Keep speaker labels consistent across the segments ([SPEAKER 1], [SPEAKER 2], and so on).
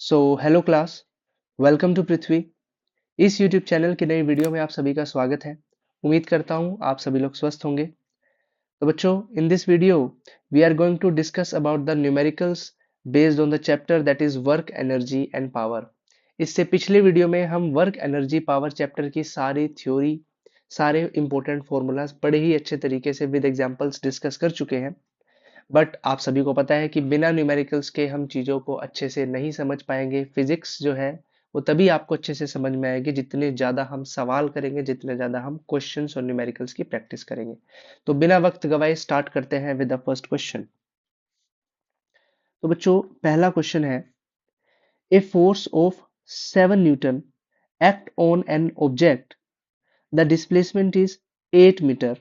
[SPEAKER 1] So hello class, welcome to Prithvi. इस YouTube channel की नई वीडियो में आप सभी का स्वागत है। उम्मीद करता हूँ आप सभी लोग स्वस्थ होंगे। तो बच्चों, in this video we are going to discuss about the numericals based on the chapter that is work energy and power. इससे पिछले वीडियो में हम वर्क एनर्जी पावर चैप्टर की सारी थ्योरी, सारे इंपॉर्टेंट फॉर्मूलाज बड़े ही अच्छे तरीके से विद एग्जांपल्स डिस्कस कर चुके हैं। बट आप सभी को पता है कि बिना न्यूमेरिकल्स के हम चीज़ों को अच्छे से नहीं समझ पाएंगे। फिजिक्स जो है वो तभी आपको अच्छे से समझ में आएगी जितने ज़्यादा हम सवाल करेंगे, जितने ज़्यादा हम क्वेश्चंस और न्यूमेरिकल्स की प्रैक्टिस करेंगे। तो बिना वक्त गवाए स्टार्ट करते हैं विद द फर्स्ट क्वेश्चन। तो बच्चों, पहला क्वेश्चन है, a force of 7 newton act on an object, the displacement is 8 metre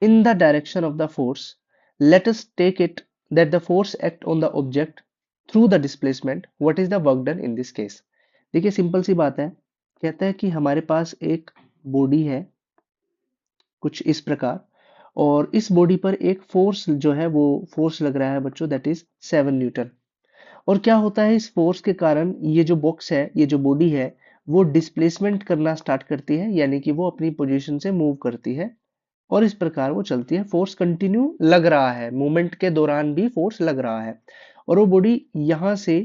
[SPEAKER 1] in the direction of the force. Let us take it that the force act on the object through the displacement. What is the work done in this case? देखिए, simple सी बात है। कहता है कि हमारे पास एक body है कुछ इस प्रकार, और इस बॉडी पर एक फोर्स जो है वो फोर्स लग रहा है बच्चों, दैट इज 7 न्यूटन। और क्या होता है, इस फोर्स के कारण ये जो बॉक्स है, ये जो बॉडी है, वो डिस्प्लेसमेंट करना स्टार्ट करती है, यानी कि वो अपनी पोजीशन से मूव करती है और इस प्रकार वो चलती है। फोर्स कंटिन्यू लग रहा है, मूवमेंट के दौरान भी फोर्स लग रहा है। और वो बॉडी यहाँ से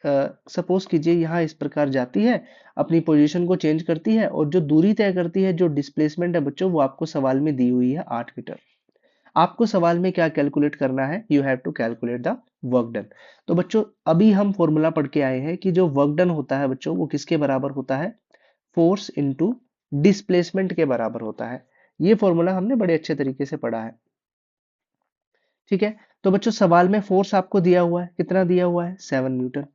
[SPEAKER 1] सपोज कीजिए यहाँ इस प्रकार जाती है, अपनी पोजीशन को चेंज करती है, और जो दूरी तय करती है, जो डिस्प्लेसमेंट है बच्चों, वो आपको सवाल में दी हुई है 8 मीटर। आपको सवाल में क्या कैलकुलेट करना है? You have to calculate the work done. तो बच्चों, अभी हम फॉर्मूला पढ़ के आए हैं कि जो वर्क डन होता है बच्चों, वो किसके बराबर होता है? फोर्स इनटू डिस्प्लेसमेंट के बराबर होता है। ये फॉर्मूला हमने बड़े अच्छे तरीके से पढ़ा है। ठीक है, तो बच्चों सवाल में फोर्स आपको दिया हुआ है, कितना दिया हुआ है? 7 न्यूटन।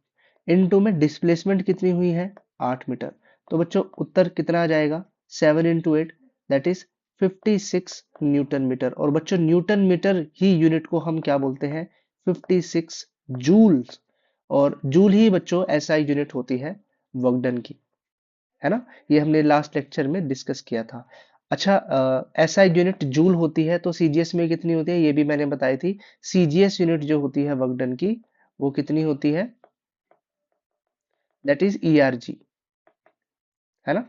[SPEAKER 1] इनटू में डिस्प्लेसमेंट कितनी हुई है? 8 मीटर। तो बच्चों उत्तर कितना आ जाएगा? 7 × 8, दैट इज 56 न्यूटन मीटर। और बच्चों न्यूटन मीटर ही यूनिट को हम क्या बोलते हैं? 56 जूल्स। और जूल ही बच्चों एसआई यूनिट होती है वर्क डन की, है ना? ये हमने लास्ट लेक्चर में डिस्कस किया था। अच्छा, ऐसा यूनिट जूल होती है, तो सीजीएस में कितनी होती है ये भी मैंने बताई थी। सीजीएस यूनिट जो होती है वर्क डन की, वो कितनी होती है? दैट इज ईआरजी, है ना?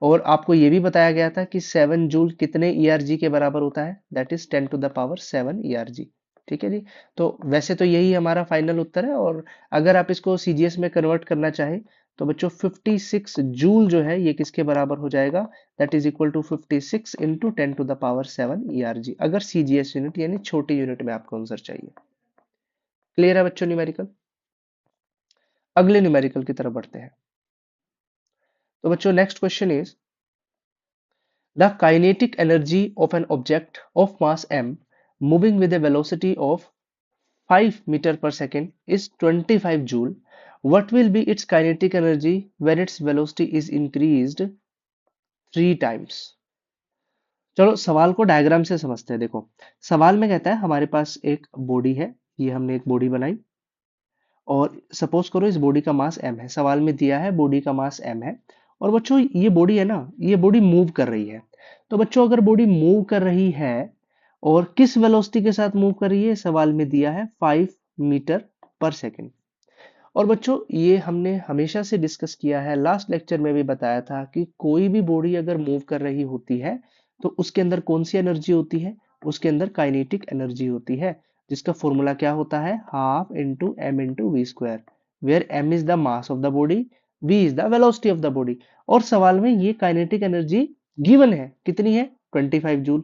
[SPEAKER 1] और आपको ये भी बताया गया था कि 7 जूल कितने ईआरजी के बराबर होता है? That is 10⁻7 ERG. ठीक है जी। तो वैसे तो यही हमारा फाइनल उत्तर है, और अगर आप इसको सीजीएस में कन्वर्ट करना चाहें तो बच्चों 56 जूल जो है ये किसके बराबर हो जाएगा? That is equal to 56 into 10⁻7 E R G, अगर सीजीएस यूनिट यानी छोटी यूनिट में आपको आंसर चाहिए। क्लियर है बच्चों न्यूमेरिकल? अगले न्यूमेरिकल की तरफ बढ़ते हैं। तो बच्चों next question is, the kinetic energy of an object of mass m moving with a velocity of 5 meter per second is 25 joule. What will be its kinetic energy when its velocity is increased 3 times? चलो सवाल को diagram से समझते हैं। देखो, सवाल में कहता है हमारे पास एक बॉडी है, ये हमने एक बॉडी बनाई, और सपोज करो इस बॉडी का मास m है। सवाल में दिया है बॉडी का मास m है, और बच्चों ये बॉडी है ना, ये बॉडी मूव कर रही है। तो बच्चों अगर बॉडी मूव कर रही है और किस वेलोसिटी के साथ मूव कर रही है, सवाल में दिया है 5 मीटर पर सेकेंड। और बच्चों ये हमने हमेशा से डिस्कस किया है, लास्ट लेक्चर में भी बताया था कि कोई भी बॉडी अगर मूव कर रही होती है तो उसके अंदर कौन सी एनर्जी होती है? उसके अंदर काइनेटिक एनर्जी होती है, जिसका फॉर्मूला क्या होता है? Half into M into V square, where M is the mass of the body, V is the velocity of the body. और सवाल में ये काइनेटिक एनर्जी गिवन है, कितनी है? 25 जूल।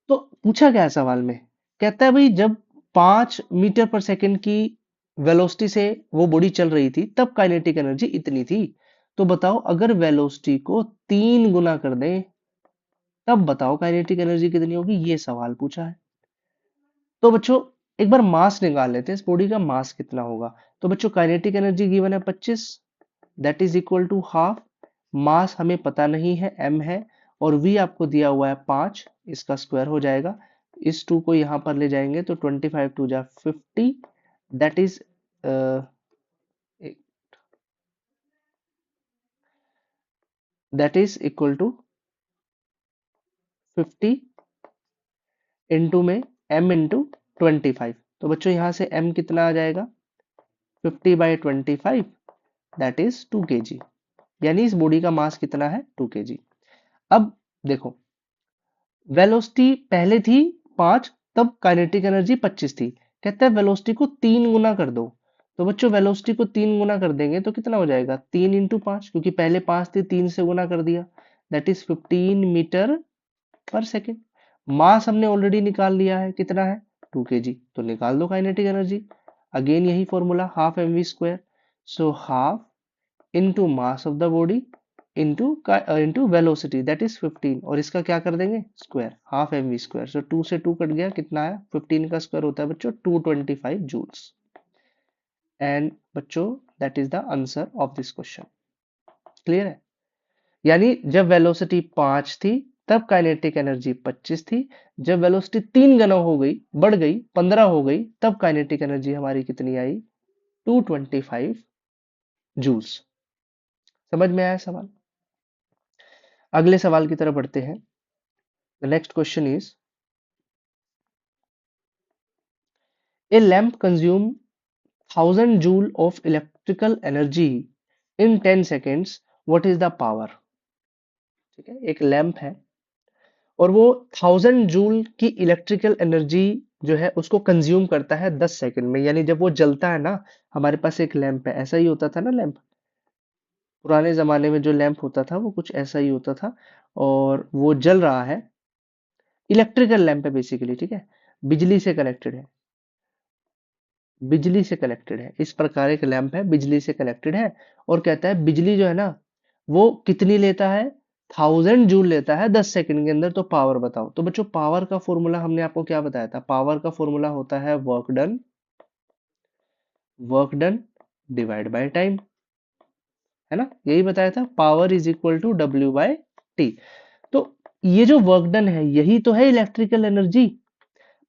[SPEAKER 1] तो पूछा क्या है सवाल में? कहता है भाई जब 5 मीटर पर सेकंड की वेलोसिटी से वो बॉडी चल रही थी तब काइनेटिक एनर्जी इतनी थी। तो बताओ अगर वेलोसिटी को 3 गुना कर दें तब बताओ काइनेटिक एनर्जी कितनी होगी? ये सवाल पूछा है। तो बच्चों एक बार मास निकाल लेते हैं, इस बॉडी का मास कितना होगा। तो बच्चों काइनेटिक एनर्जी गिवन है 25, that is equal to half. Mass हमें पता नहीं है, m है, और v आपको दिया हुआ है 5, इसका स्क्वायर हो जाएगा। इस 2 को यहां पर ले जाएंगे तो 25 टू जा 50, that is equal to 50 into में m इंटू 25। तो बच्चों यहां से m कितना आ जाएगा? 50/25 दैट इज 2 kg, यानी इस बॉडी का मास कितना है 2 kg। अब देखो वेलोसिटी पहले थी 5, तब काइनेटिक एनर्जी 25 थी। कहता है वेलोसिटी को 3 गुना कर दो। तो बच्चों वेलोसिटी को 3 गुना कर देंगे तो कितना हो जाएगा 3 इंटू 5, क्योंकि पहले 5 थी 3 से गुना कर दिया, दैट इज 15 मीटर पर सेकेंड। मास हमने ऑलरेडी निकाल लिया है, कितना है 2 kg, तो निकाल दो काइनेटिक एनर्जी। अगेन यही formula half mv², so half into mass of the body into velocity that is 15, और इसका क्या कर देंगे स्क्वायर, हाफ mv²। सो 2 से 2 कट गया, कितना आया 15 का स्क्वायर होता है बच्चों 225 जूल्स। एंड बच्चों that is the answer of this question. Clear है? यानी जब वेलोसिटी 5 थी तब काइनेटिक एनर्जी 25 थी, जब वेलोसिटी 3 गुना हो गई, बढ़ गई 15 हो गई, तब काइनेटिक एनर्जी हमारी कितनी आई 225 जूल्स। समझ में आया सवाल? अगले सवाल की तरफ बढ़ते हैं। The next question is A lamp consume 1000 joule of electrical energy in 10 seconds, what is the power? ठीक है, एक लैम्प है और वो 1000 जूल की इलेक्ट्रिकल एनर्जी जो है उसको कंज्यूम करता है 10 सेकंड में। यानी जब वो जलता है ना, हमारे पास एक लैंप है, ऐसा ही होता था ना लैंप, पुराने जमाने में जो लैंप होता था वो कुछ ऐसा ही होता था, और वो जल रहा है, इलेक्ट्रिकल लैंप है बेसिकली, ठीक है, बिजली से कनेक्टेड है, बिजली से कनेक्टेड है, इस प्रकार एक लैंप है, बिजली से कनेक्टेड है। और कहता है बिजली जो है ना वो कितनी लेता है 1000 जूल लेता है 10 सेकंड के अंदर, तो पावर बताओ। तो बच्चों पावर का फॉर्मूला हमने आपको क्या बताया था, पावर का फॉर्मूला होता है work done divide by time, है ना, यही बताया था, power is equal to W/T। तो ये जो वर्क डन है यही तो है इलेक्ट्रिकल एनर्जी।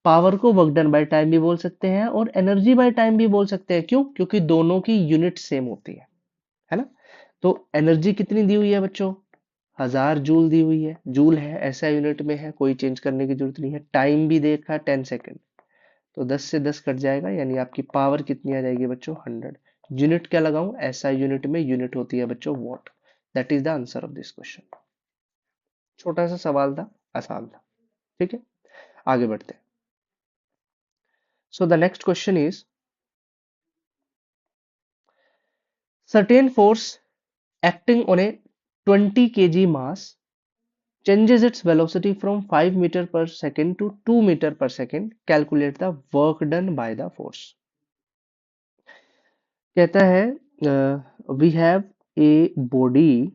[SPEAKER 1] पावर को वर्क डन बाय टाइम भी बोल सकते हैं और एनर्जी बाय टाइम भी बोल सकते हैं, क्यों, क्योंकि दोनों की यूनिट सेम होती है ना। तो एनर्जी कितनी दी हुई है बच्चों 1000 जूल दी हुई है, जूल है ऐसा यूनिट में है, कोई चेंज करने की जरूरत नहीं है। टाइम भी देखा 10 सेकेंड, तो 10 से 10 कट जाएगा, यानी आपकी पावर कितनी आ जाएगी बच्चों 100। यूनिट क्या लगाऊं, ऐसा यूनिट में यूनिट होती है बच्चों what. That is the answer of this question. छोटा सा सवाल था, आसान था, ठीक है, आगे बढ़ते हैं। So the next question is certain force acting on a 20 kg mass changes its velocity from 5 meter per second to 2 meter per second, calculate the work done by the force। कहता है we have a body,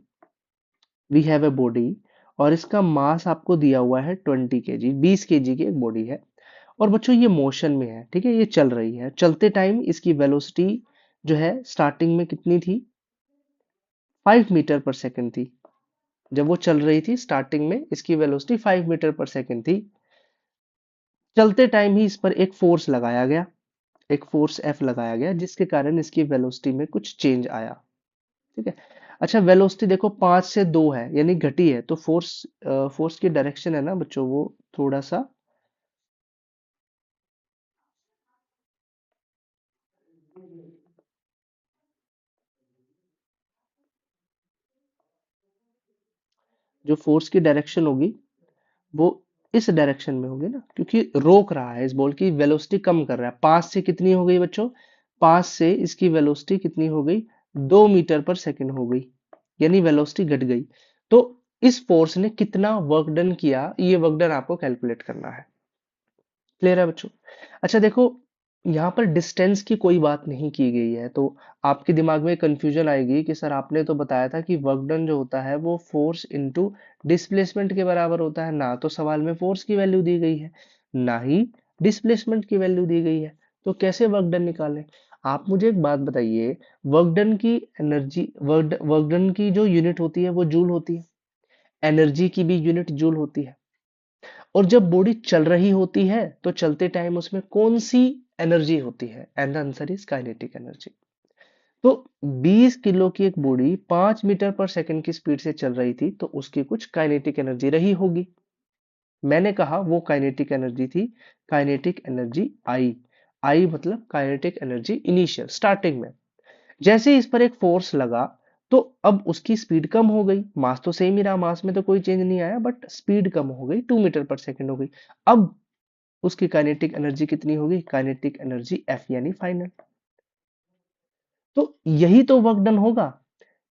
[SPEAKER 1] we have a body, और इसका मास आपको दिया हुआ है 20 kg, 20 kg की एक बॉडी है, और बच्चों ये मोशन में है, ठीक है, ये चल रही है, चलते टाइम इसकी वेलोसिटी जो है स्टार्टिंग में कितनी थी 5 मीटर पर सेकंड थी। जब वो चल रही थी स्टार्टिंग में इसकी वेलोसिटी 5 मीटर पर सेकंड थी। चलते टाइम ही इस पर एक फोर्स लगाया गया, एक फोर्स F लगाया गया, जिसके कारण इसकी वेलोसिटी में कुछ चेंज आया, ठीक है। अच्छा वेलोसिटी देखो 5 से 2 है यानी घटी है, तो फोर्स की डायरेक्शन है ना बच्चों वो थोड़ा सा जो फोर्स की डायरेक्शन होगी वो इस डायरेक्शन में होगी ना, क्योंकि रोक रहा है इस बॉल की, वेलोसिटी कम कर रहा है। 5 से कितनी हो गई बच्चों, 5 से इसकी वेलोसिटी कितनी हो गई 2 मीटर पर सेकंड हो गई, यानी वेलोसिटी घट गई। तो इस फोर्स ने कितना वर्क डन किया, ये वर्क डन आपको कैलकुलेट करना है। क्लियर है बच्चों? अच्छा देखो यहाँ पर डिस्टेंस की कोई बात नहीं की गई है, तो आपके दिमाग में कंफ्यूजन आएगी कि सर आपने तो बताया था कि वर्क डन जो होता है वो फोर्स इनटू डिस्प्लेसमेंट के बराबर होता है, ना तो सवाल में फोर्स की वैल्यू दी गई है ना ही डिस्प्लेसमेंट की वैल्यू दी गई है, तो कैसे वर्क डन निकालें? आप मुझे एक बात बताइए, वर्क डन की एनर्जी, वर्क डन की जो यूनिट होती है वो जूल होती है, एनर्जी की भी यूनिट जूल होती है, और जब बॉडी चल रही होती है तो चलते टाइम उसमें कौन सी एनर्जी होती है, and the answer is kinetic energy. तो 20 किलो की एक बॉडी 5 मीटर पर सेकंड की स्पीड से चल रही थी, तो उसकी कुछ काइनेटिक एनर्जी रही होगी। मैंने कहा वो काइनेटिक एनर्जी थी, काइनेटिक एनर्जी आई। आई मतलब काइनेटिक एनर्जी इनिशियल स्टार्टिंग में। जैसे इस पर एक फोर्स लगा तो अब उसकी स्पीड कम हो गई, मास तो सेम ही रहा, मास में तो कोई चेंज नहीं आया, बट स्पीड कम हो गई, 2 मीटर पर सेकेंड हो गई। अब उसकी काइनेटिक एनर्जी कितनी होगी, काइनेटिक एनर्जी एफ यानी फाइनल। तो यही तो वर्क डन होगा,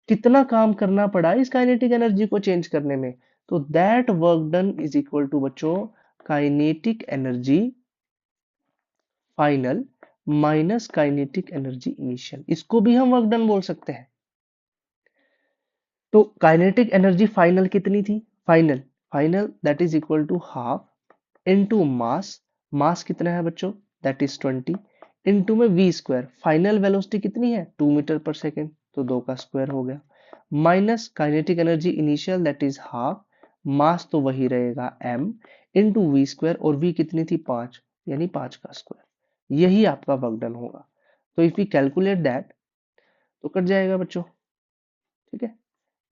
[SPEAKER 1] कितना काम करना पड़ा इस काइनेटिक एनर्जी को चेंज करने में। तो that work done is equal to बच्चों kinetic energy final minus kinetic energy initial, इसको भी हम वर्क डन बोल सकते हैं। तो काइनेटिक एनर्जी फाइनल कितनी थी, final final that is equal to half into mass, mass कितना है बच्चों that is 20 into M v square, final velocity कितनी है 2 मीटर पर सेकेंड, तो 2 का स्क्वायर हो गया, minus kinetic energy initial that is half, mass तो वही रहेगा m इनटू v स्क्वायर, और v कितनी थी 5, यानी 5 का स्क्वायर। यही आपका वर्क डन होगा। तो इफ यू कैलकुलेट दैट तो कट जाएगा बच्चों, ठीक है,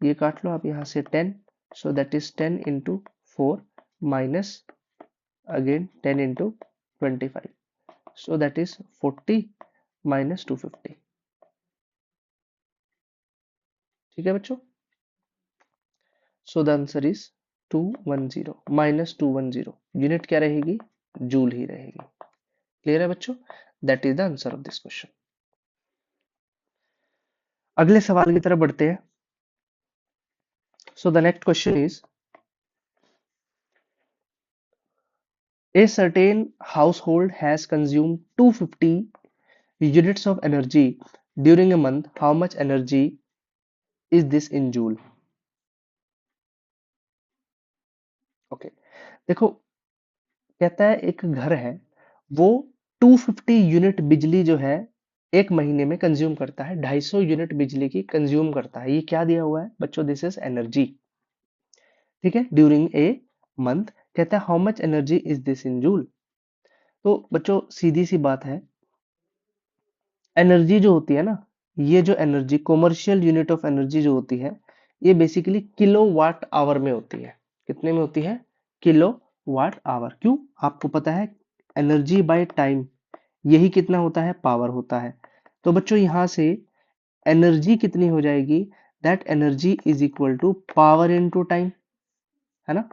[SPEAKER 1] ये काट लो आप यहाँ से 10, सो that is 10 into 4 minus again 10 into 25, so that is 40 minus 250। ठीक है बच्चों, सो the answer is 210 minus 210, unit क्या रहेगी, जूल ही रहेगी। क्लियर है बच्चों, that is the answer of this question. अगले सवाल की तरफ बढ़ते हैं। So the next question is a certain household has consumed 250 units of energy during a month, how much energy is this in joule? Okay, देखो कहता है एक घर है, वो 250 यूनिट बिजली जो है एक महीने में कंज्यूम करता है, 250 यूनिट बिजली की कंज्यूम करता है। ये क्या दिया हुआ है बच्चों, दिस इज एनर्जी, ठीक है, ड्यूरिंग ए मंथ। कहता है how much energy is this in joule. तो बच्चों सीधी सी बात है, एनर्जी जो होती है ना, ये जो energy commercial unit of energy जो होती है, ये बेसिकली किलो वाट आवर में होती है। कितने में होती है, किलो वाट आवर। क्यों, आपको पता है एनर्जी बाय टाइम यही कितना होता है, पावर होता है। तो बच्चों यहां से एनर्जी कितनी हो जाएगी, that energy is equal to power into time, है ना।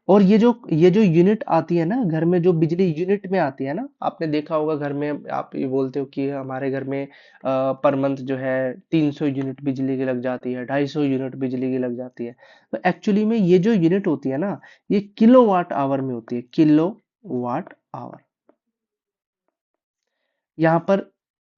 [SPEAKER 1] और ये जो यूनिट आती है ना घर में, जो बिजली यूनिट में आती है ना, आपने देखा होगा घर में आप ये बोलते हो कि हमारे घर में पर मंथ जो है 300 यूनिट बिजली की लग जाती है, 250 यूनिट बिजली की लग जाती है। तो एक्चुअली में ये जो यूनिट होती है ना, ये किलो वाट आवर में होती है, किलो वाट आवर। यहाँ पर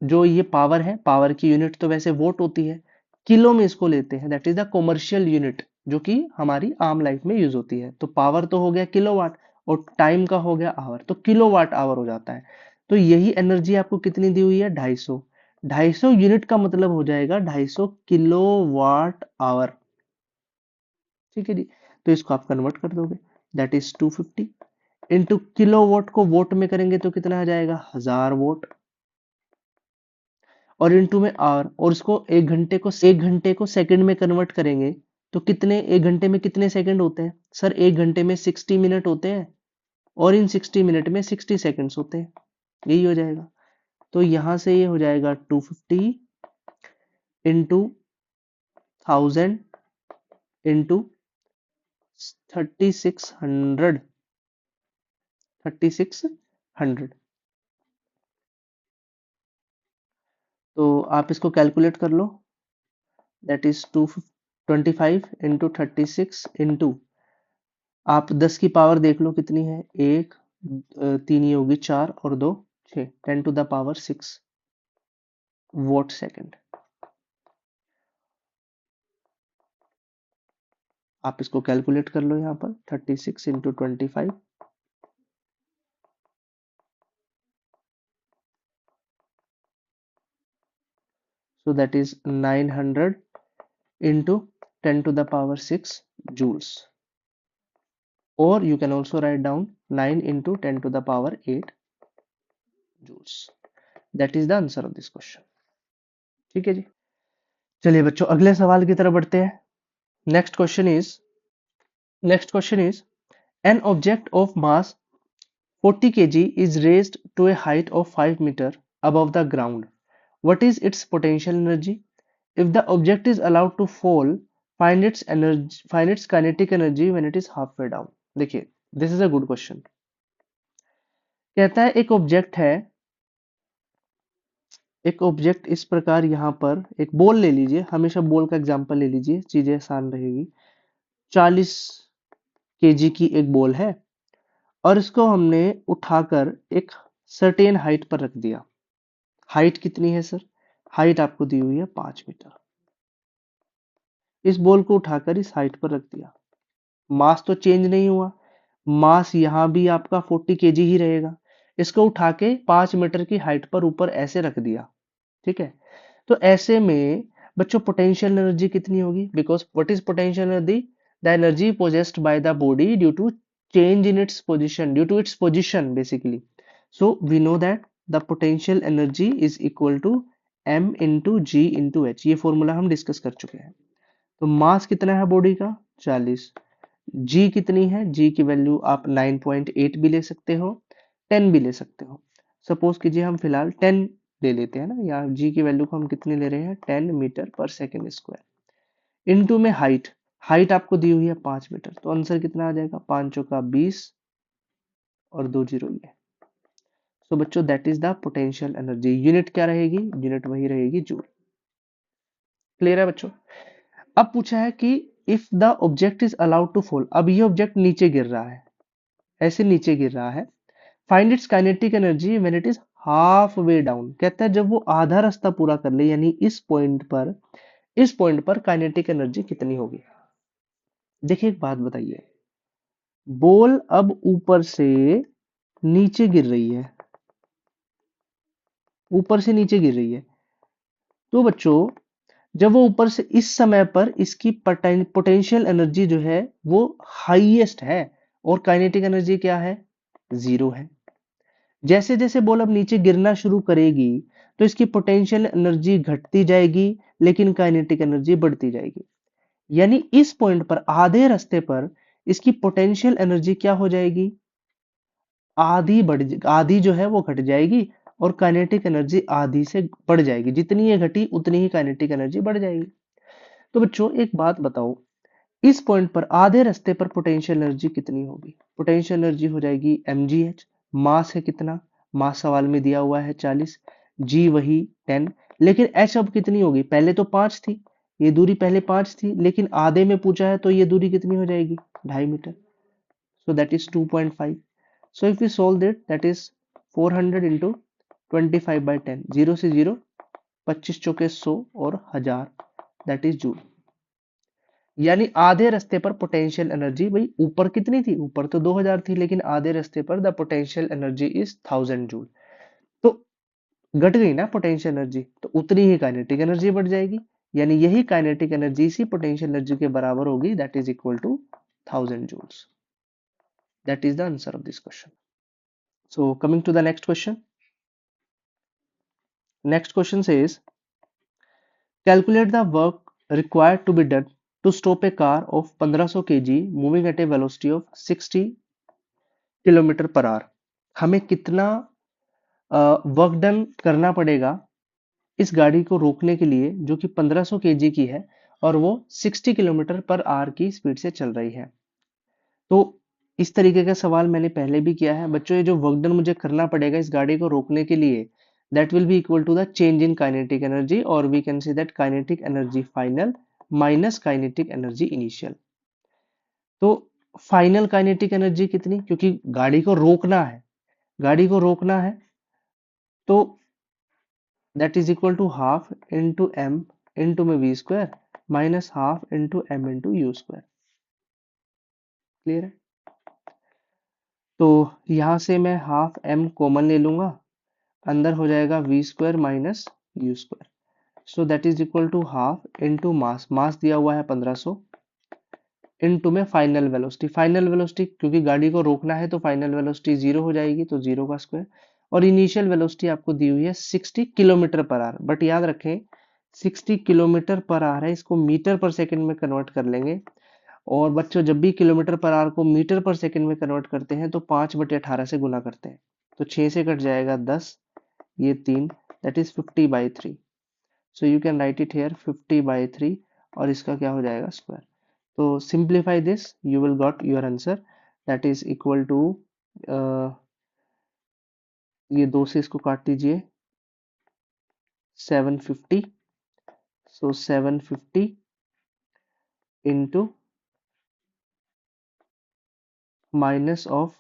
[SPEAKER 1] जो ये पावर है, पावर की यूनिट तो वैसे वोट होती है, किलो में इसको लेते हैं, that is the commercial unit जो कि हमारी आम लाइफ में यूज होती है। तो पावर तो हो गया किलोवाट और टाइम का हो गया आवर, तो किलोवाट आवर हो जाता है। तो यही एनर्जी आपको कितनी दी हुई है, 250, 250 यूनिट का मतलब हो जाएगा 250 किलोवाट आवर। ठीक है जी, तो इसको आप कन्वर्ट कर दोगे, दैट इज 250 इंटू किलोवाट को वोट में करेंगे तो कितना आ जाएगा, 1000 वोट, और इनटू में आवर, और उसको एक घंटे को सेकंड में कन्वर्ट करेंगे तो कितने, एक घंटे में कितने सेकंड होते हैं सर, एक घंटे में 60 मिनट होते हैं, और इन 60 मिनट में 60 सेकंड्स होते हैं, यही हो जाएगा। तो यहां से ये हो जाएगा 250 इंटू 1000 इंटू 3600, 3600। तो आप इसको कैलकुलेट कर लो, दैट इज 225 इंटू 36 इंटू, आप 10 की पावर देख लो कितनी है, एक, तीन ही होगी, 4 और 2 6, 10 to the power 6 vote second. आप इसको कैलकुलेट कर लो यहाँ पर, 36 into 25, so that is 900 into 10 to the power 6 joules, or you can also write down 9 into 10 to the power 8 joules. That is the answer of this question. ठीक है जी, चलिए बच्चों अगले सवाल की तरफ बढ़ते हैं। Next question is, an object of mass 40 kg is raised to a height of 5 meter above the ground. What is its potential energy? If the object is allowed to fall, find its kinetic energy when it is halfway down. देखिए, this is a good question. कहता है एक object इस प्रकार यहाँ पर एक ball ले लीजिए, हमेशा बॉल का एग्जांपल ले लीजिए, चीजें आसान रहेगी। 40 केजी की एक बॉल है और इसको हमने उठाकर एक सर्टेन हाइट पर रख दिया। हाइट कितनी है सर? हाइट आपको दी हुई है 5 मीटर। इस बॉल को उठाकर इस हाइट पर रख दिया, मास तो चेंज नहीं हुआ, मास यहाँ भी आपका 40 केजी ही रहेगा। इसको उठा के 5 मीटर की हाइट पर ऊपर ऐसे रख दिया, ठीक है। तो ऐसे में बच्चों पोटेंशियल एनर्जी कितनी होगी? Because what is potential energy? The energy possessed by the body due to change in its position, due to its position basically. So we know that the potential energy is equal to m into g into h. ये formula हम discuss कर चुके हैं। तो मास कितना है body का? 40। g कितनी है? g की वैल्यू आप 9.8 भी ले सकते हो, 10 भी ले सकते हो। सपोज कीजिए हम फिलहाल 10 ले लेते हैं ना, यहाँ g की वैल्यू को हम कितनी ले रहे हैं? 10 मीटर पर सेकेंड स्क्वायर। इनटू में हाइट, हाइट आपको दी हुई है 5 मीटर, तो आंसर कितना आ जाएगा? 5 चौका 20 और 2 जीरो ये। सो बच्चों that is the potential energy. Unit क्या रहेगी? यूनिट वही रहेगी, जूल। क्लियर है बच्चों? अब पूछा है कि if the object is allowed to fall, अब ये ऑब्जेक्ट नीचे गिर रहा है, ऐसे नीचे गिर रहा है। Find its kinetic energy when it is half way down. कहता है जब वो आधा रास्ता पूरा कर ले, यानी इस पॉइंट पर काइनेटिक एनर्जी कितनी होगी? देखिए एक बात बताइए, बॉल अब ऊपर से नीचे गिर रही है, ऊपर से नीचे गिर रही है। तो बच्चों जब वो ऊपर से, इस समय पर इसकी पोटेंशियल एनर्जी जो है वो हाईएस्ट है और काइनेटिक एनर्जी क्या है? 0 है। जैसे जैसे बॉल अब नीचे गिरना शुरू करेगी तो इसकी पोटेंशियल एनर्जी घटती जाएगी लेकिन काइनेटिक एनर्जी बढ़ती जाएगी। यानी इस पॉइंट पर आधे रास्ते पर इसकी पोटेंशियल एनर्जी क्या हो जाएगी? आधी जो है वो घट जाएगी और काइनेटिक एनर्जी आधी से बढ़ जाएगी। जितनी ये घटी उतनी ही काइनेटिक एनर्जी बढ़ जाएगी। तो बच्चों एक बात बताओ, इस पॉइंट पर आधे रास्ते पर पोटेंशियल एनर्जी कितनी होगी? पोटेंशियल एनर्जी हो जाएगी mgh। मास है कितना? मास सवाल में दिया हुआ है 40, g वही 10, लेकिन h अब कितनी होगी? पहले तो 5 थी, ये दूरी पहले 5 थी, लेकिन आधे में पूछा है तो ये दूरी कितनी हो जाएगी? 2.5 metre. So that is 2.5। So if we solve that, that is 400 into 25/10, 0 से 0, 25 चौके 100 और 1000, दैट इज जूल। यानी आधे रास्ते पर पोटेंशियल एनर्जी, भाई ऊपर कितनी थी? ऊपर तो 2000 थी, लेकिन आधे रास्ते पर the potential energy is 1000 joule. तो घट गई ना पोटेंशियल एनर्जी, तो उतनी ही काइनेटिक एनर्जी बढ़ जाएगी। यानी यही काइनेटिक एनर्जी इसी पोटेंशियल एनर्जी के बराबर होगी, that is equal to 1000 joules. That is the answer of this question. So coming to the next question. Next question says calculate the work required to be done to stop a car of 1500 kg moving at a velocity of 60 kilometre per hour. हमें कितना work done करना पड़ेगा इस गाड़ी को रोकने के लिए जो कि 1500 केजी की है और वो 60 किलोमीटर पर आवर की स्पीड से चल रही है। तो इस तरीके का सवाल मैंने पहले भी किया है बच्चों। ये जो वर्क डन मुझे करना पड़ेगा इस गाड़ी को रोकने के लिए, that will be equal to the change in kinetic energy, or we can say that kinetic energy final minus kinetic energy initial। तो फाइनल काइनेटिक एनर्जी कितनी? क्योंकि गाड़ी को रोकना है, गाड़ी को रोकना है, तो that is equal to half into m into में v square minus half into m into u square। Clear है? तो यहां से मैं हाफ m कॉमन ले लूंगा, अंदर हो जाएगा v square minus u square. So that is equal to half into mass, mass दिया हुआ है 1500, इनटू में फाइनल वेलोसिटी। फाइनल वेलोसिटी क्योंकि गाड़ी को रोकना है तो फाइनल वेलोसिटी 0 हो जाएगी, तो 0 का स्क्वायर। और इनिशियल वेलोसिटी आपको दी हुई है 60 किलोमीटर पर आवर। बट याद रखें 60 किलोमीटर पर आवर है, इसको मीटर पर सेकंड में कन्वर्ट कर लेंगे और बच्चों जब भी किलोमीटर पर आवर को मीटर पर सेकंड में कन्वर्ट करते हैं तो 5/18 से गुना करते हैं। तो 6 से कट जाएगा 10, ये 3, that is 50/3। So you can write it here 50/3 और इसका क्या हो जाएगा स्क्वायर। तो simplify this, you will got your answer, that is equal to, ये 2 से इसको काट दीजिए, 750। सो 750 into minus of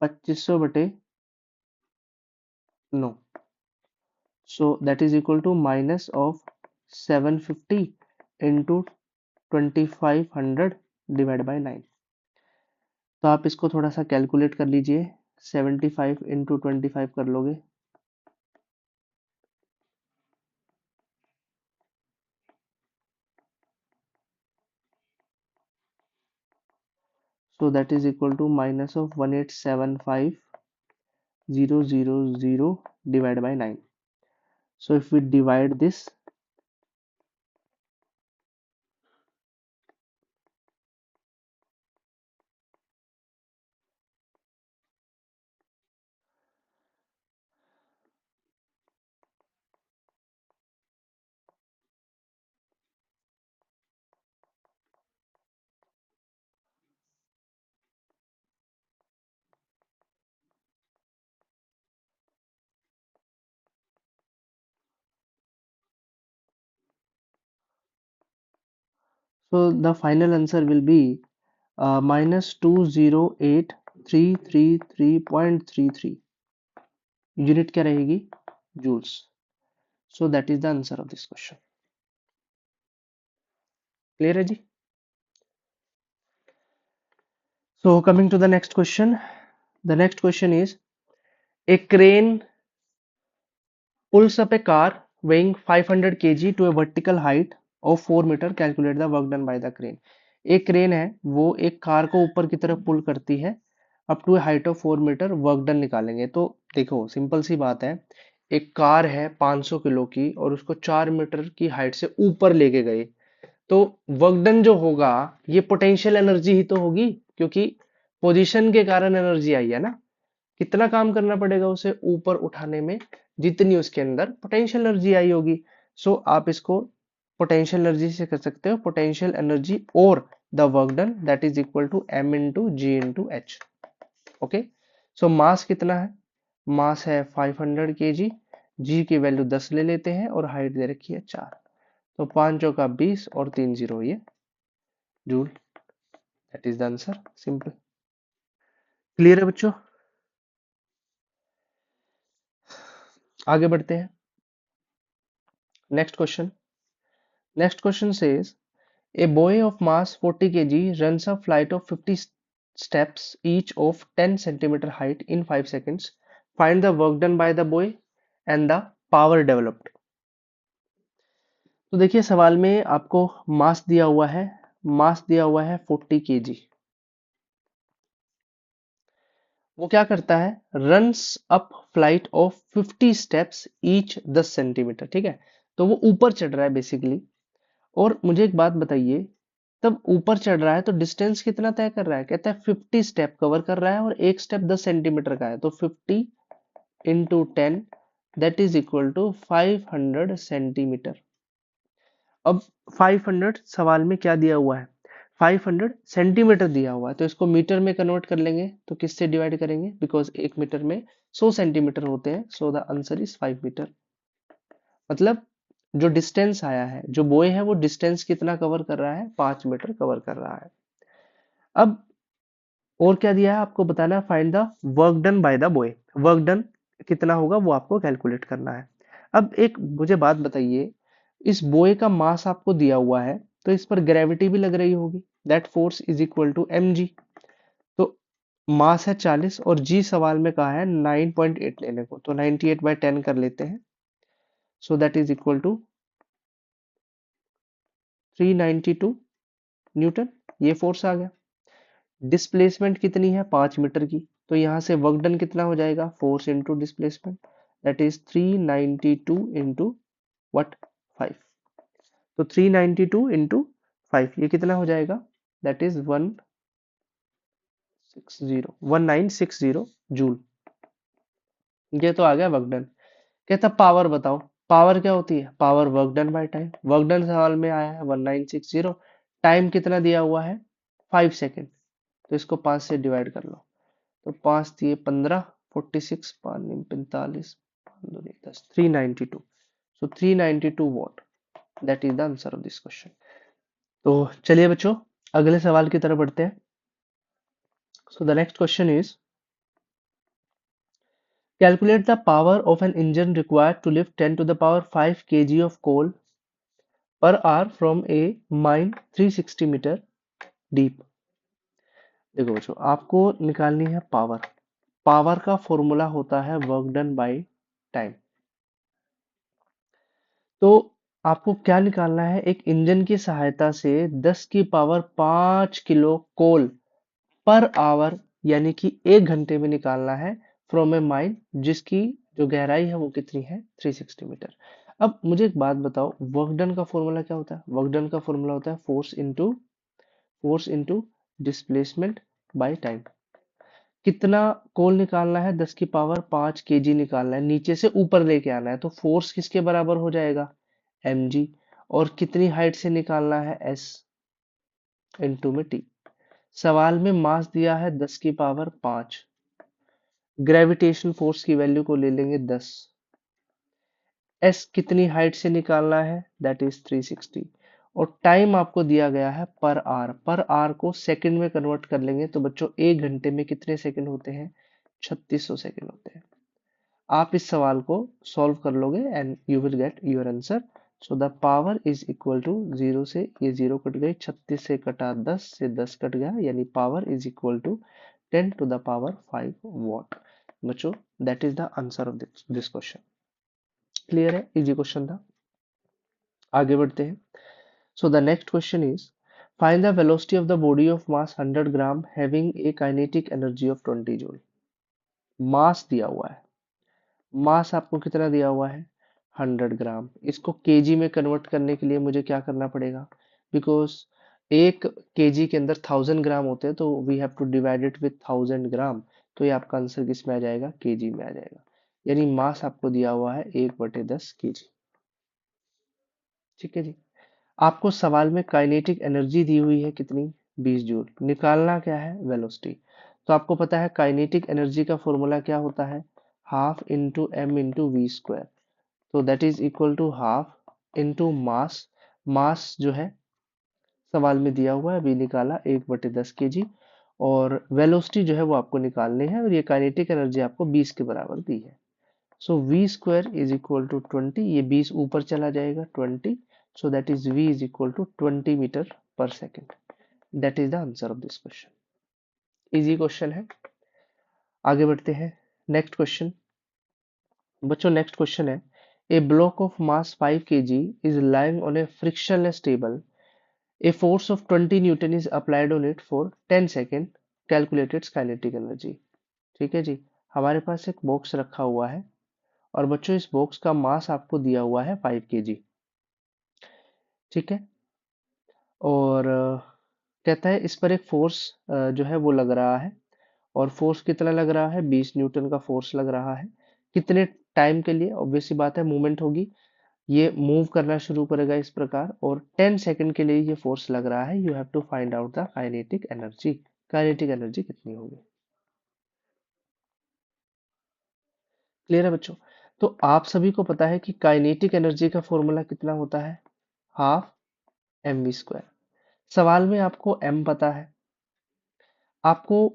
[SPEAKER 1] 2500/9, so that is equal to minus of 750 into 2500 divide by 9। तो आप इसको थोड़ा सा कैलकुलेट कर लीजिए, 75 इंटू 25 कर लोगे, so that is equal to minus of 1875000 divided by 9। so if we divide this, so the final answer will be minus 208,333.33। Unit क्या रहेगी, joules. So that is the answer of this question. Clear है जी। So coming to the next question, the next question is a crane pulls up a car weighing 500 kg to a vertical height of 4 meter, calculate the work done by the crane। एक crane है वो एक car को ऊपर की तरफ pull करती है up to height of 4 metre, work done निकालेंगे। तो देखो सिंपल सी बात है, एक कार है 500 किलो की और उसको 4 मीटर की हाइट से ऊपर लेके गए, तो वर्क डन जो होगा ये पोटेंशियल एनर्जी ही तो होगी, क्योंकि पोजीशन के कारण एनर्जी आई है ना। कितना काम करना पड़ेगा उसे ऊपर उठाने में, जितनी उसके अंदर पोटेंशियल एनर्जी आई होगी। सो आप इसको पोटेंशियल एनर्जी से कर सकते हो, पोटेंशियल एनर्जी और the work done that is equal to m into ji into H. Okay, so mass कितना है, मास है 500 kg, जी की वैल्यू 10 ले लेते हैं और हाइट दे रखी है 4, तो 5 चौका 20 और 3 0 ये joule, that is the answer, simple. Clear है बच्चों, आगे बढ़ते हैं। Next question, next question says a boy of mass 40 kg runs a flight of 50 steps each of 10 centimeter height in 5 seconds, find the work done by the boy and the power developed। तो देखिए सवाल में आपको मास दिया हुआ है, मास दिया हुआ है 40 kg। वो क्या करता है, runs up flight of 50 steps each 10 centimetre, ठीक है। तो वो ऊपर चढ़ रहा है बेसिकली, और मुझे एक बात बताइए, तब ऊपर चढ़ रहा है तो डिस्टेंस कितना तय कर रहा है, कहता है 50 स्टेप कवर कर रहा है और एक स्टेप 10 सेंटीमीटर का है, तो 50 into 10 that is equal to 500 centimetre. अब 500 सवाल में क्या दिया हुआ है, 500 सेंटीमीटर दिया हुआ है, तो इसको मीटर में कन्वर्ट कर लेंगे, तो किससे डिवाइड करेंगे, बिकॉज एक मीटर में 100 सेंटीमीटर होते हैं, so the answer is 5 metre. मतलब जो डिस्टेंस आया है, जो बॉय है वो डिस्टेंस कितना कवर कर रहा है, 5 मीटर कवर कर रहा है। अब और क्या दिया है आपको बताना है, find the work done by the boy, work done कितना होगा वो आपको कैलकुलेट करना है। अब एक मुझे बात बताइए, इस बॉय का मास आपको दिया हुआ है, तो इस पर ग्रेविटी भी लग रही होगी, that force is equal to mg। तो मास है 40 और जी सवाल में कहा है 9.8 लेने को, तो 98/10 कर लेते हैं, so that is equal to 392 newton, ये फोर्स आ गया। डिस्प्लेसमेंट कितनी है, 5 मीटर की, तो यहाँ से वर्क डन कितना हो जाएगा, force into displacement, that is 392 into what 5। तो 392 इंटू 5 ये कितना हो जाएगा, दैट इज 1960 जूल। ये तो आ गया वर्क डन। कहता पावर बताओ, पावर क्या होती है, power work done by time. Work done सवाल में आया है 1960, टाइम कितना दिया हुआ है 5 सेकेंड, तो इसको 5 से डिवाइड कर लो। तो 5 दिए 15, 46, 5 45, 10, 392। सो 392 what, that is the answer of this question. तो चलिए बच्चों अगले सवाल की तरफ बढ़ते हैं। So the next question is, calculate the power of an engine required to lift 10 to the power 5 kg of coal per hour from a mine 360 metre deep. देखो बच्चों आपको निकालनी है पावर। पावर का फॉर्मूला होता है वर्क डन बाय टाइम। तो आपको क्या निकालना है, एक इंजन की सहायता से 10 की पावर 5 किलो कोल पर आवर यानी कि 1 घंटे में निकालना है फ्रॉम ए माइन, जिसकी जो गहराई है वो कितनी है 360 मीटर। अब मुझे एक बात बताओ, वर्क डन का फॉर्मूला क्या होता है? वर्क डन का फॉर्मूला होता है force into displacement by time. कितना कोल निकालना है, 10 की पावर 5 केजी निकालना है, नीचे से ऊपर लेके आना है, तो फोर्स किसके बराबर हो जाएगा mg। और कितनी हाइट से निकालना है s इनटू में t। सवाल में मास दिया है 10 की पावर 5, ग्रेविटेशन फोर्स की वैल्यू को ले लेंगे 10, s कितनी हाइट से निकालना है दैट इज 360, और टाइम आपको दिया गया है पर आर को सेकंड में कन्वर्ट कर लेंगे तो बच्चों 1 घंटे में कितने सेकंड होते हैं 3600 सेकंड होते हैं। आप इस सवाल को सॉल्व कर लोगे and you will get your answer. So the power is equal to 0 से ये 0 कट गई, 36 से कटा 10 से 10 कट गया, यानी power is equal to 10 to the power 5 watt. बच्चों that is the answer of this question. Clear है, इजी क्वेश्चन था। आगे बढ़ते हैं। So the next question is, find the velocity of the body of mass 100 gram having a kinetic energy of 20 joule. Mass दिया हुआ है, मास आपको कितना दिया हुआ है 100 ग्राम। इसको केजी में कन्वर्ट करने के लिए मुझे क्या करना पड़ेगा, बिकॉज एक केजी के अंदर 1000 ग्राम होते हैं, तो we have to divide it with 1000 gram. तो ये आपका आंसर किस में आ जाएगा, केजी में आ जाएगा। यानी मास आपको दिया हुआ है 1/10 केजी। ठीक है जी। आपको सवाल में काइनेटिक एनर्जी दी हुई है कितनी 20 जूल, निकालना क्या है वेलोसिटी। तो आपको पता है काइनेटिक एनर्जी का फॉर्मूला क्या होता है, half into M into V square. तो that is equal to half into mass, mass जो है सवाल में दिया हुआ है अभी निकाला 1/10 केजी, और वेलोसिटी जो है वो आपको निकालनी है, और ये काइनेटिक एनर्जी आपको 20 के बराबर दी है। So v square is equal to 20, ये 20 ऊपर चला जाएगा 20, so that is v is equal to 20 metre पर second. That is the answer of this question. Easy question है। आगे बढ़ते हैं। नेक्स्ट क्वेश्चन बच्चों, नेक्स्ट क्वेश्चन है, a block of mass 5 kg is lying on a frictionless table. A force of 20 Newton is applied on it for 10 seconds. Calculate its kinetic energy. ठीक है जी। हमारे पास एक बॉक्स रखा हुआ है, और बच्चों इस बॉक्स का मास आपको दिया हुआ है 5 kg। ठीक है। और कहता है इस पर एक फोर्स जो है वो लग रहा है, और फोर्स कितना लग रहा है 20 न्यूटन का फोर्स लग रहा है। कितने टाइम के लिए, ऑब्वियस सी बात है मूवमेंट होगी, ये मूव करना शुरू करेगा इस प्रकार, और 10 सेकंड के लिए ये फोर्स लग रहा है। You have to find out the kinetic energy. Kinetic energy कितनी होगी। क्लियर है बच्चों। तो आप सभी को पता है कि काइनेटिक एनर्जी का फॉर्मूला कितना होता है, हाफ एम वी स्क्वायर। सवाल में आपको m पता है, आपको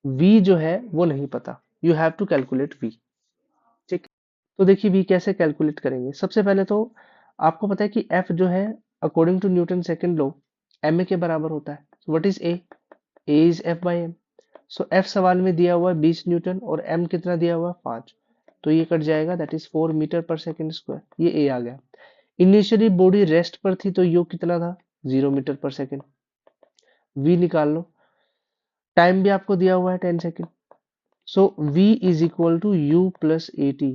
[SPEAKER 1] v जो है वो नहीं पता, you have to calculate v। ठीक। तो देखिए v कैसे कैलकुलेट करेंगे। सबसे पहले तो आपको पता है कि f जो है according to Newton second law ma के बराबर होता है। What is a is f by m। सो f सवाल में दिया हुआ है 20 न्यूटन, और m कितना दिया हुआ है 5, तो ये कट जाएगा, दैट इज 4 मीटर पर सेकंड स्क्वायर। ये a आ गया। इनिशियली बॉडी रेस्ट पर थी, तो यो कितना था 0 मीटर पर सेकंड। v निकाल लो, टाइम भी आपको दिया हुआ है 10 second. So V is equal to U plus AT.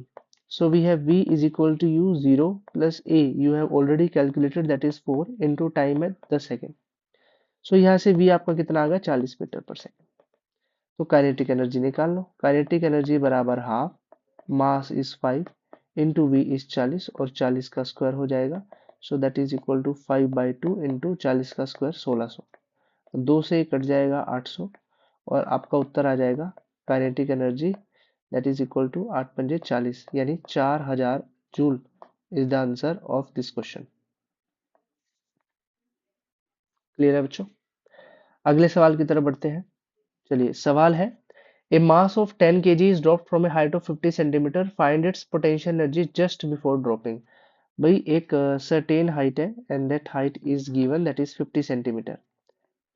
[SPEAKER 1] So we have V is equal to U 0 plus A. You have already calculated, that is 4 into time at 10 second. सो यहाँ से v आपका कितना आ गया 40 मीटर पर second. तो kinetic energy निकाल लो। Kinetic energy बराबर half mass is 5 into V is 40 और 40 का स्क्वायर हो जाएगा। So that is equal to 5/2 into 40 का स्क्वायर 1600। 2 से कट जाएगा 800 और आपका उत्तर आ जाएगा kinetic energy that is equal to 8 पंजे 40 यानी 4000 joule is the answer of this question. Clear है बच्चों? अगले सवाल की तरफ बढ़ते हैं। चलिए सवाल है ए mass of 10 kg is dropped from a height of 50 centimeter. Find its potential energy just before dropping. भाई एक सर्टेन हाइट है and that height is given that is 50 centimetre.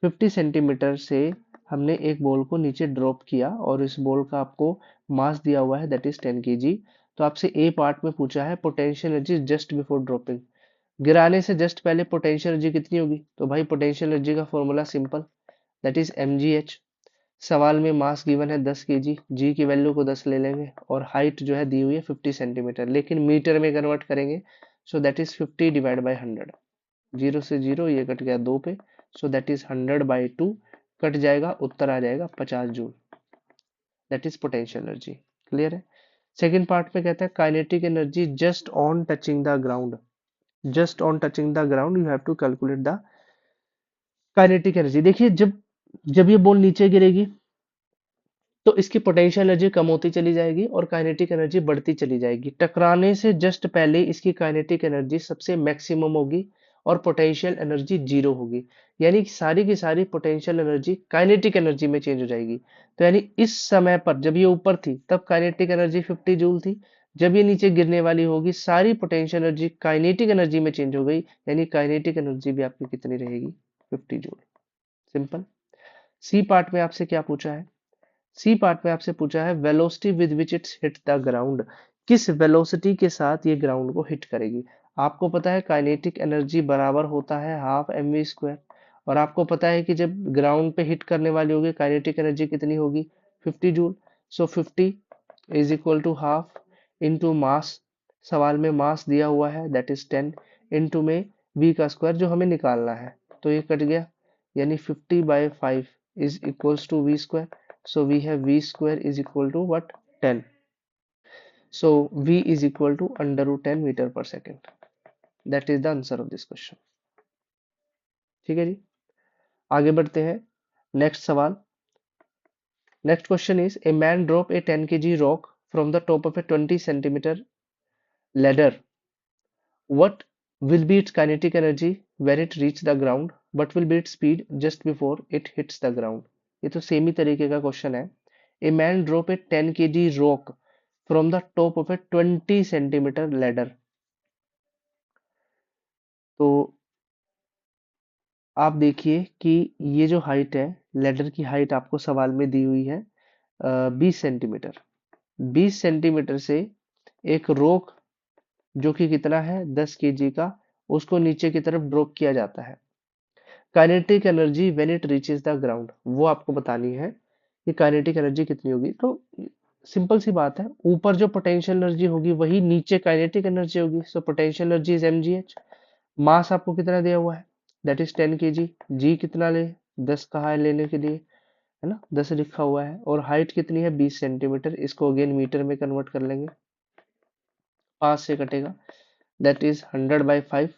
[SPEAKER 1] 50 centimetre से हमने एक बॉल को नीचे ड्रॉप किया और इस बॉल का आपको मास दिया हुआ है दैट इज 10 kg। तो आपसे ए पार्ट में पूछा है potential energy just before dropping. गिराने से जस्ट पहले पोटेंशियल एनर्जी कितनी होगी? तो भाई पोटेंशियल एनर्जी का formula simple that is mgh। सवाल में मास गिवन है 10 kg, जी की वैल्यू को 10 ले लेंगे और हाइट जो है दी हुई है 50 सेंटीमीटर, लेकिन मीटर में कन्वर्ट करेंगे। सो दैट इज 50 डिवाइड बाई 100। 0 से 0 ये कट गया 2 पे। सो दैट इज 100/2 कट जाएगा, उत्तर आ जाएगा 50 joule. That is potential energy. Clear है? सेकेंड पार्ट में कहता है kinetic energy just on touching the ground. Just on touching the ground you have to calculate the kinetic energy. देखिए जब जब ये बॉल नीचे गिरेगी तो इसकी पोटेंशियल एनर्जी कम होती चली जाएगी और काइनेटिक एनर्जी बढ़ती चली जाएगी। टकराने से जस्ट पहले इसकी काइनेटिक एनर्जी सबसे मैक्सिमम होगी और पोटेंशियल एनर्जी 0 होगी। यानी कि सारी की सारी पोटेंशियल एनर्जी काइनेटिक एनर्जी में चेंज हो जाएगी। तो यानी इस समय पर जब ये ऊपर थी तब काइनेटिक एनर्जी 50 जूल थी। जब ये नीचे गिरने वाली होगी सारी पोटेंशियल एनर्जी काइनेटिक एनर्जी में चेंज हो गई, यानी काइनेटिक एनर्जी भी आपकी कितनी रहेगी? 50 जूल। सिंपल। सी पार्ट में आपसे क्या पूछा है? सी पार्ट में आपसे पूछा है velocity with which it's hit the ground. किस वेलोसिटी के साथ ये ग्राउंड को हिट करेगी? आपको पता है काइनेटिक एनर्जी बराबर होता है हाफ mv स्क्वायर, और आपको पता है कि जब ग्राउंड पे हिट करने वाली होगी काइनेटिक एनर्जी कितनी होगी? 50 joule. So 50 is equal to half into mass. सवाल में मास दिया हुआ है दैट इज 10 इंटू में v का स्क्वायर जो हमें निकालना है, तो ये कट गया यानी 50/5 is equals to v square. So we have v square is equal to what? 10. So v is equal to under root 10 meter per second. That is the answer of this question. ठीक है जी, आगे बढ़ते हैं। Next सवाल। Next question is a man drop A 10 kg rock from the top of a 20 centimeter ladder. What will be its kinetic energy when it reach the ground? What will be its speed just before it hits the ground? ये तो same ही तरीके का question है। A man drop A 10 kg rock from the top of a 20 centimeter ladder. तो आप देखिए कि ये जो हाइट है, लेडर की हाइट आपको सवाल में दी हुई है 20 सेंटीमीटर। 20 सेंटीमीटर से एक रोक जो कि कितना है 10 kg का, उसको नीचे की तरफ ड्रॉप किया जाता है। Kinetic energy when it reaches the ground, वो आपको बतानी है कि काइनेटिक एनर्जी कितनी होगी। तो सिंपल सी बात है, ऊपर जो पोटेंशियल एनर्जी होगी वही नीचे काइनेटिक एनर्जी होगी। So potential energy is mgh। मास आपको कितना दिया हुआ है दैट इज 10 kg। जी कितना ले? 10 कहा है लेने के लिए, है ना, 10 लिखा हुआ है। और हाइट कितनी है? 20 सेंटीमीटर। इसको अगेन मीटर में कन्वर्ट कर लेंगे, 5 से कटेगा दैट इज 100/5,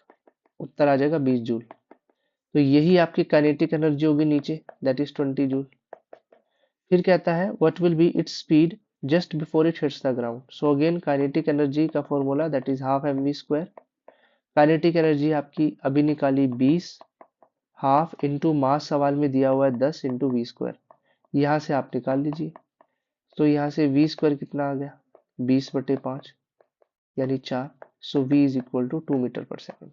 [SPEAKER 1] उत्तर आ जाएगा 20 जूल। तो यही आपकी काइनेटिक एनर्जी होगी नीचे दैट इज 20 जूल। फिर कहता है what will be its speed just before it hits the ground. So again kinetic energy का formula that is half mv square. Kinetic energy आपकी अभी निकाली 20, हाफ इंटू मास सवाल में दिया हुआ है 10 इंटू वी स्क्वायर। यहाँ से आप निकाल लीजिए। तो यहाँ से वी स्क्वायर कितना आ गया? 20/5 यानी 4। So v is equal to 2 metre पर second.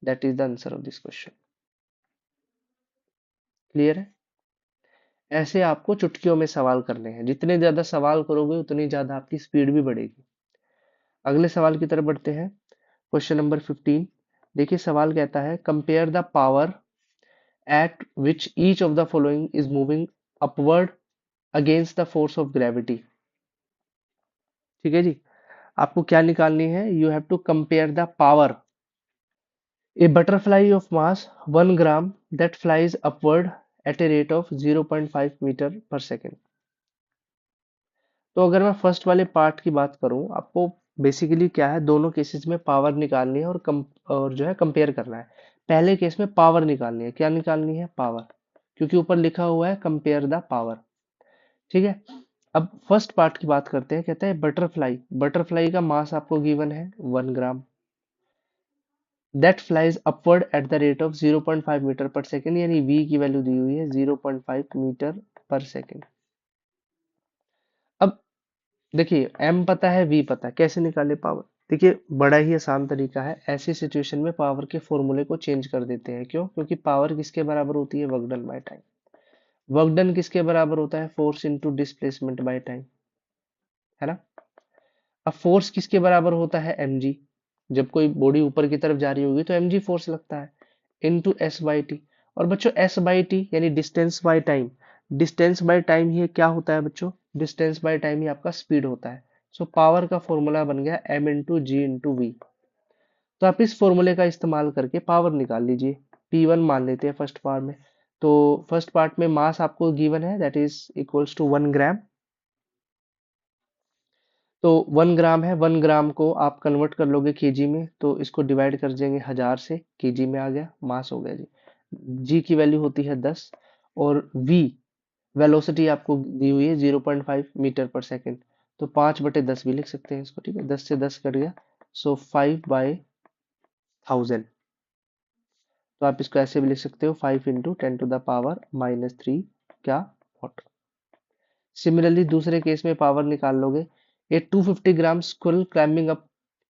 [SPEAKER 1] That is the answer of this question. Clear है? ऐसे आपको चुटकियों में सवाल करने हैं। जितने ज्यादा सवाल करोगे उतनी ज्यादा आपकी स्पीड भी बढ़ेगी। अगले सवाल की तरफ बढ़ते हैं। Question number 15। देखिए सवाल कहता है compare the power at which each of the following is moving upward against the force of gravity. ठीक है जी, आपको क्या निकालनी है? You have to compare the power. A butterfly of mass 1 gram that flies upward at a rate of 0.5 metre पर second. तो अगर मैं फर्स्ट वाले पार्ट की बात करूं, आपको बेसिकली क्या है, दोनों केसेस में पावर निकालनी है और जो है कंपेयर करना है। पहले केस में पावर निकालनी है, क्या निकालनी है, पावर, क्योंकि ऊपर लिखा हुआ है कंपेयर द पावर। ठीक है, अब फर्स्ट पार्ट की बात करते हैं। कहता है बटरफ्लाई, बटरफ्लाई का मास आपको गिवन है 1 gram, that flies upward at the rate of 0.5 metre पर सेकेंड, यानी v की वैल्यू दी हुई है 0.5 मीटर पर सेकेंड। अब देखिए m पता है, v पता है, कैसे निकाले पावर। देखिए बड़ा ही आसान तरीका है, ऐसी सिचुएशन में पावर के फॉर्मूले को चेंज कर देते हैं। क्यों? क्योंकि पावर किसके बराबर होती है, work done by time. Work done किसके बराबर होता है, force into displacement by time, है ना। अब फोर्स किसके बराबर होता है, mg। जब कोई बॉडी ऊपर की तरफ जा रही होगी तो mg फोर्स लगता है, इनटू s बाई टी। और बच्चों s बाई टी यानी distance by time, distance by time ये क्या होता है बच्चों, डिस्टेंस बाय टाइम ही आपका स्पीड होता है। सो पावर का फॉर्मूला बन गया m इंटू जी इंटू वी। तो आप इस फॉर्मूले का इस्तेमाल करके पावर निकाल लीजिए। P1 मान लेते हैं फर्स्ट पार्ट में। तो फर्स्ट पार्ट में मास आपको गिवन है, दैट इज इक्वल्स टू 1 ग्राम। तो 1 ग्राम है, 1 ग्राम को आप कन्वर्ट कर लोगे केजी में, तो इसको डिवाइड कर देंगे 1000 से, केजी में आ गया, मास हो गया जी। जी की वैल्यू होती है 10, और वी वेलोसिटी आपको दी हुई है 0.5 मीटर पर सेकेंड। तो 5/10 भी लिख सकते हैं इसको, ठीक है, 10 से 10 कट गया, सो 5/1000। तो आप इसको ऐसे भी लिख सकते हो, 5 इंटू 10⁻³ क्या वॉट। सिमिलरली दूसरे केस में पावर निकाल लोगे, a 250 gram squirrel climbing up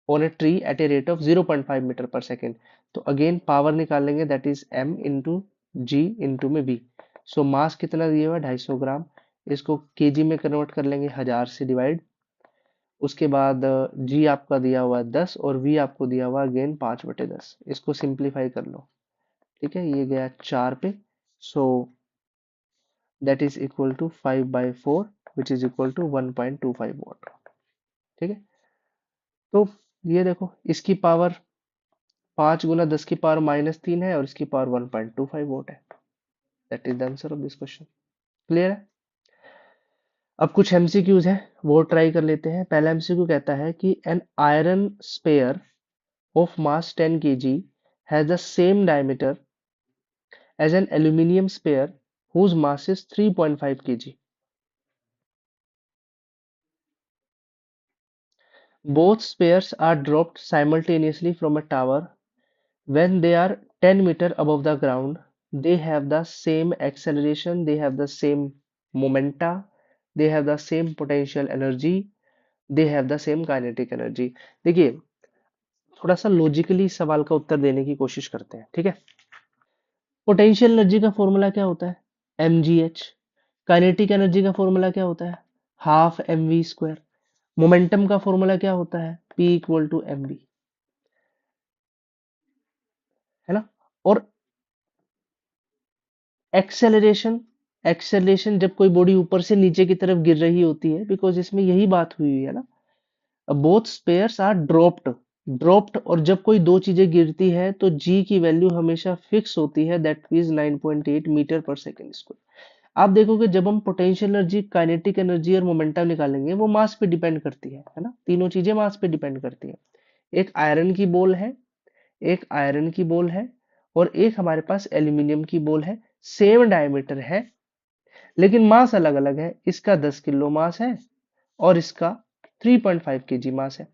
[SPEAKER 1] on a tree at a rate of 0.5 metre पर सेकेंड। तो अगेन पावर निकालेंगे, that is m into ji into में v। सो मास कितना दिया हुआ है, 250 ग्राम। इसको केजी में कन्वर्ट कर लेंगे, 1000 से डिवाइड। उसके बाद g आपका दिया हुआ है 10, और v आपको दिया हुआ अगेन 5/10। इसको सिंप्लीफाई कर लो, ठीक है, ये गया 4 पे। So that is equal to 5/4 which is equal to 1.25 watt. ठीक है, तो ये देखो इसकी पावर 5 गुना 10 की पावर -3 है, और इसकी पावर 1.25 वोट है। That is the answer of this question. Clear है। अब कुछ एमसीक्यूज है, वो ट्राई कर लेते हैं। पहला एमसीक्यू कहता है कि an iron sphere of mass 10 kg has the same diameter as an aluminium sphere whose mass is 3.5 kg. Both spares are dropped simultaneously from a tower. When they are 10 meter above the ground, they have the same acceleration, they have the same momenta, they have the same potential energy, they have the same kinetic energy. देखिए थोड़ा सा logically सवाल का उत्तर देने की कोशिश करते हैं, ठीक है। पोटेंशियल एनर्जी का फॉर्मूला क्या होता है, mgh। काइनेटिक एनर्जी का फॉर्मूला क्या होता है, हाफ mv²। मोमेंटम का फॉर्मूला क्या होता है, p इक्वल टू mv, है ना। और एक्सेलरेशन, एक्सेलरेशन जब कोई बॉडी ऊपर से नीचे की तरफ गिर रही होती है, बिकॉज इसमें यही बात हुई हुई है ना। Both spheres are dropped, dropped, और जब कोई दो चीजें गिरती है तो जी की वैल्यू हमेशा फिक्स होती है, दैट इज 9.8 मीटर पर सेकेंड स्क्वायर। आप देखोगे जब हम पोटेंशियल एनर्जी, काइनेटिक एनर्जी और मोमेंटम निकालेंगे, वो मास पे डिपेंड करती है ना, तीनों चीजें मास पे डिपेंड करती है। एक आयरन की बॉल है, एक आयरन की बॉल है, और एक हमारे पास एल्यूमिनियम की बॉल है, सेम डायमीटर है, लेकिन मास अलग अलग है। इसका 10 किलो मास है, और इसका 3.5 केजी मास है।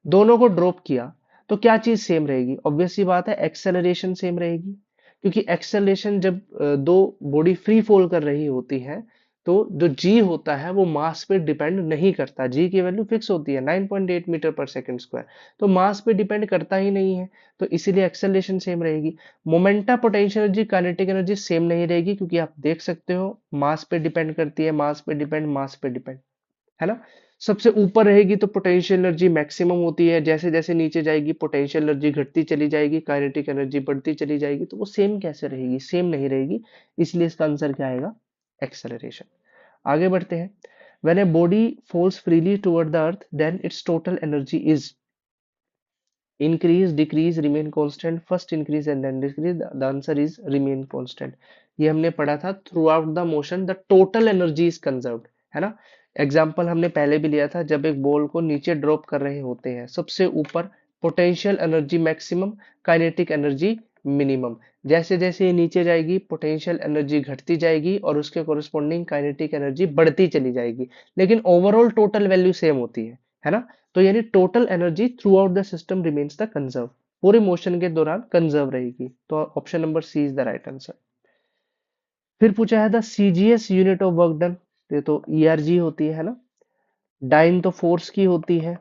[SPEAKER 1] दोनों को ड्रॉप किया तो क्या चीज सेम रहेगी, ऑब्वियस सी बात है, एक्सेलरेशन सेम रहेगी। क्योंकि एक्सेलरेशन जब दो बॉडी फ्री फॉल कर रही होती है, तो जो जी होता है वो मास पे डिपेंड नहीं करता, जी की वैल्यू फिक्स होती है 9.8 मीटर पर सेकंड स्क्वायर, तो मास पे डिपेंड करता ही नहीं है, तो इसीलिए एक्सेलरेशन सेम रहेगी। Momenta, potential energy, kinetic energy same नहीं रहेगी, क्योंकि आप देख सकते हो मास पे डिपेंड करती है, मास पे डिपेंड, मास पे डिपेंड, है ना। सबसे ऊपर रहेगी तो पोटेंशियल एनर्जी मैक्सिमम होती है, जैसे जैसे नीचे जाएगी पोटेंशियल एनर्जी घटती चली जाएगी, काइनेटिक एनर्जी बढ़ती चली जाएगी, तो वो सेम कैसे रहेगी, सेम नहीं रहेगी। इसलिए इसका आंसर क्या आएगा, एक्सेलरेशन। आगे बढ़ते हैं। When a body falls freely toward the earth then its total energy is, increase, decrease, remain constant, first increase and then decrease, the answer is remain constant. ये हमने पढ़ा था throughout the motion the total energy is conserved, है ना। Example हमने पहले भी लिया था, जब एक बॉल को नीचे ड्रॉप कर रहे होते हैं, सबसे ऊपर potential energy maximum, kinetic energy minimum. जैसे जैसे ये नीचे जाएगी पोटेंशियल एनर्जी घटती जाएगी और उसके कोरिस्पॉन्डिंग काइनेटिक एनर्जी बढ़ती चली जाएगी, लेकिन ओवरऑल टोटल वैल्यू सेम होती है ना। तो यानी total energy throughout the system remains the conserve, पूरे मोशन के दौरान कंजर्व रहेगी। तो option number C is the right answer. फिर पूछा है the CGS unit of work done, ये तो ईआरजी होती है ना। डाइन तो फोर्स की होती है,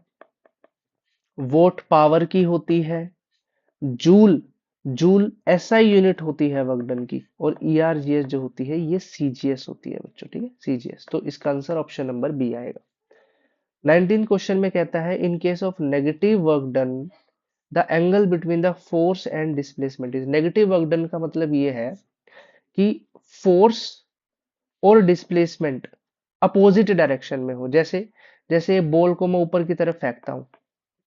[SPEAKER 1] वोट पावर की होती है, जूल जूल एसआई यूनिट होती है वर्क डन की, और ईआरजीएस जो होती है ये सीजीएस होती है बच्चों, ठीक है, सीजीएस। तो इसका आंसर ऑप्शन नंबर बी आएगा। 19 क्वेश्चन में कहता है in case of negative work done the angle between the force and displacement is, negative work done का मतलब ये है कि फोर्स और डिस्प्लेसमेंट अपोजिट डायरेक्शन में हो। जैसे जैसे बॉल को मैं ऊपर की तरफ फेंकता हूँ,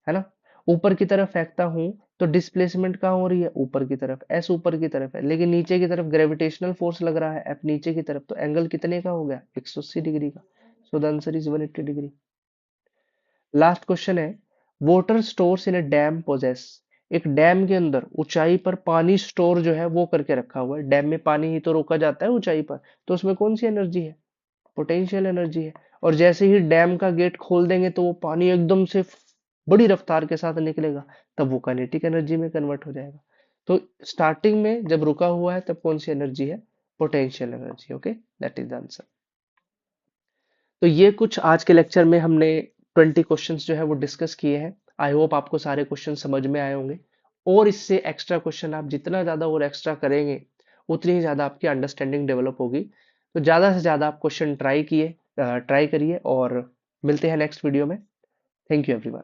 [SPEAKER 1] है ना, ऊपर की तरफ फेंकता हूँ, तो डिस्प्लेसमेंट कहाँ हो रही है, ऊपर की तरफ, एस ऊपर की तरफ है, लेकिन नीचे की तरफ ग्रेविटेशनल फोर्स लग रहा है एफ नीचे की तरफ, तो एंगल कितने का हो गया, 180 डिग्री का। So the answer is 180 degree. Last question है water stores in a dam poses, एक डैम के अंदर ऊंचाई पर पानी स्टोर जो है वो करके रखा हुआ है। डैम में पानी ही तो रोका जाता है ऊंचाई पर, तो उसमें कौन सी एनर्जी है, पोटेंशियल एनर्जी है। और जैसे ही डैम का गेट खोल देंगे तो वो पानी एकदम से बड़ी रफ्तार के साथ निकलेगा, तब वो काइनेटिक एनर्जी में कन्वर्ट हो जाएगा। तो स्टार्टिंग में जब रुका हुआ है तब कौन सी एनर्जी है, potential energy. Okay, that is the answer. तो ये कुछ आज के लेक्चर में हमने 20 क्वेश्चंस जो है वो डिस्कस किए हैं। आई होप आपको सारे क्वेश्चन समझ में आए होंगे, और इससे एक्स्ट्रा क्वेश्चन आप जितना ज़्यादा और एक्स्ट्रा करेंगे उतनी ही ज़्यादा आपकी अंडरस्टैंडिंग डेवलप होगी। तो ज़्यादा से ज़्यादा आप क्वेश्चन ट्राई करिए, और मिलते हैं नेक्स्ट वीडियो में। Thank you everyone.